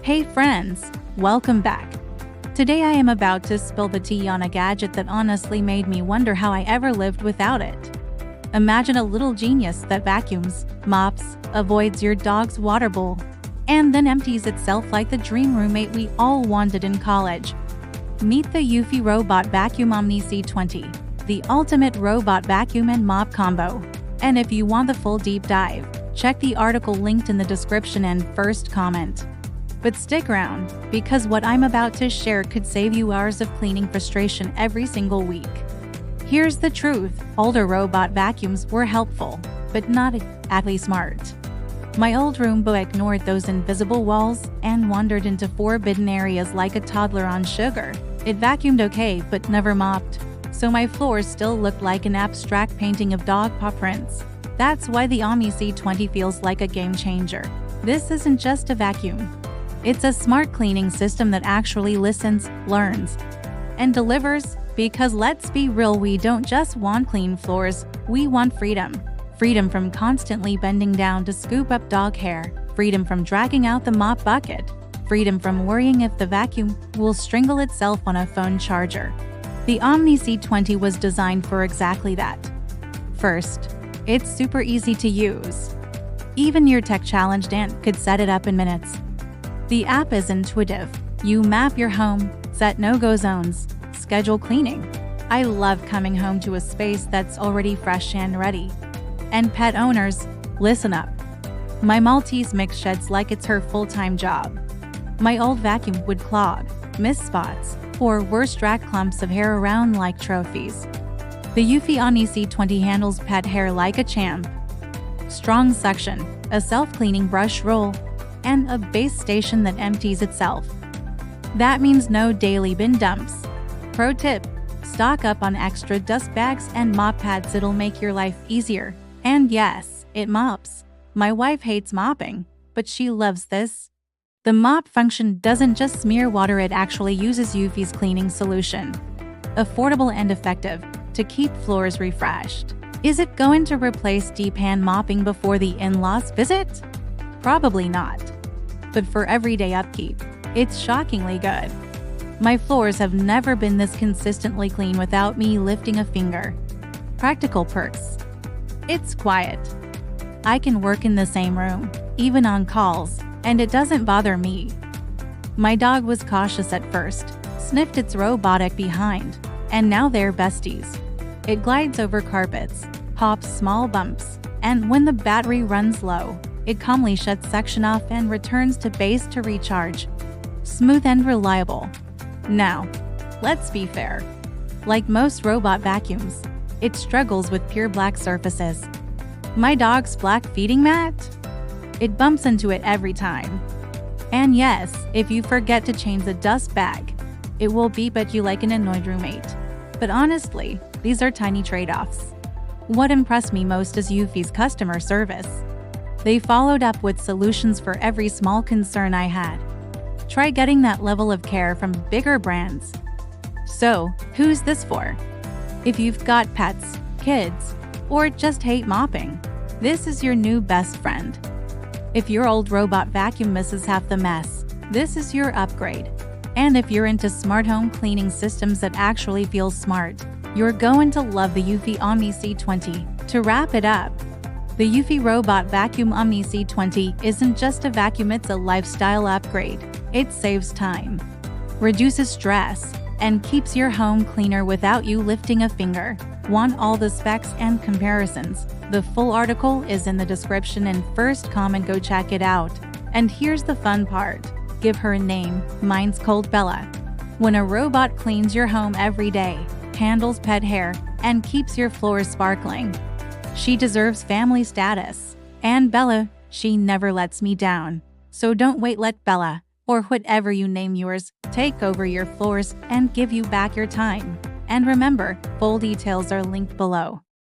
Hey friends, welcome back. Today I am about to spill the tea on a gadget that honestly made me wonder how I ever lived without it. Imagine a little genius that vacuums, mops, avoids your dog's water bowl, and then empties itself like the dream roommate we all wanted in college. Meet the Eufy Robot Vacuum Omni C20, the ultimate robot vacuum and mop combo. And if you want the full deep dive, check the article linked in the description and first comment. But stick around, because what I'm about to share could save you hours of cleaning frustration every single week. Here's the truth: older robot vacuums were helpful, but not exactly smart. My old Roomba ignored those invisible walls and wandered into forbidden areas like a toddler on sugar. It vacuumed okay, but never mopped, so my floors still looked like an abstract painting of dog paw prints. That's why the Omni C20 feels like a game changer. This isn't just a vacuum. It's a smart cleaning system that actually listens, learns, and delivers. Because let's be real, we don't just want clean floors, we want freedom. Freedom from constantly bending down to scoop up dog hair. Freedom from dragging out the mop bucket. Freedom from worrying if the vacuum will strangle itself on a phone charger. The Omni C20 was designed for exactly that. First, it's super easy to use. Even your tech-challenged aunt could set it up in minutes. The app is intuitive. You map your home, set no-go zones, schedule cleaning. I love coming home to a space that's already fresh and ready. And pet owners, listen up. My Maltese mix sheds like it's her full-time job. My old vacuum would clog, miss spots, or worse, drag clumps of hair around like trophies. The Eufy Omni C20 handles pet hair like a champ. Strong suction, a self-cleaning brush roll, and a base station that empties itself. That means no daily bin dumps. Pro tip: stock up on extra dust bags and mop pads. It'll make your life easier. And yes, it mops. My wife hates mopping, but she loves this. The mop function doesn't just smear water, it actually uses Eufy's cleaning solution. Affordable and effective to keep floors refreshed. Is it going to replace deep hand mopping before the in-laws visit? Probably not. But for everyday upkeep, it's shockingly good. My floors have never been this consistently clean without me lifting a finger. Practical perks: it's quiet. I can work in the same room, even on calls, and it doesn't bother me. My dog was cautious at first, sniffed its robotic behind, and now they're besties. It glides over carpets, pops small bumps, and when the battery runs low, it calmly shuts section off and returns to base to recharge. Smooth and reliable. Now, let's be fair. Like most robot vacuums, it struggles with pure black surfaces. My dog's black feeding mat? It bumps into it every time. And yes, if you forget to change the dust bag, it will beep at you like an annoyed roommate. But honestly, these are tiny trade-offs. What impressed me most is Eufy's customer service. They followed up with solutions for every small concern I had. Try getting that level of care from bigger brands. So, who's this for? If you've got pets, kids, or just hate mopping, this is your new best friend. If your old robot vacuum misses half the mess, this is your upgrade. And if you're into smart home cleaning systems that actually feel smart, you're going to love the Eufy Omni C20. To wrap it up, the Eufy Robot Vacuum Omni C20 isn't just a vacuum, it's a lifestyle upgrade. It saves time, reduces stress, and keeps your home cleaner without you lifting a finger. Want all the specs and comparisons? The full article is in the description and first comment. Go check it out. And here's the fun part: give her a name. Mine's called Bella. When a robot cleans your home every day, handles pet hair, and keeps your floors sparkling, she deserves family status. And Bella, she never lets me down. So don't wait, let Bella, or whatever you name yours, take over your floors and give you back your time. And remember, full details are linked below.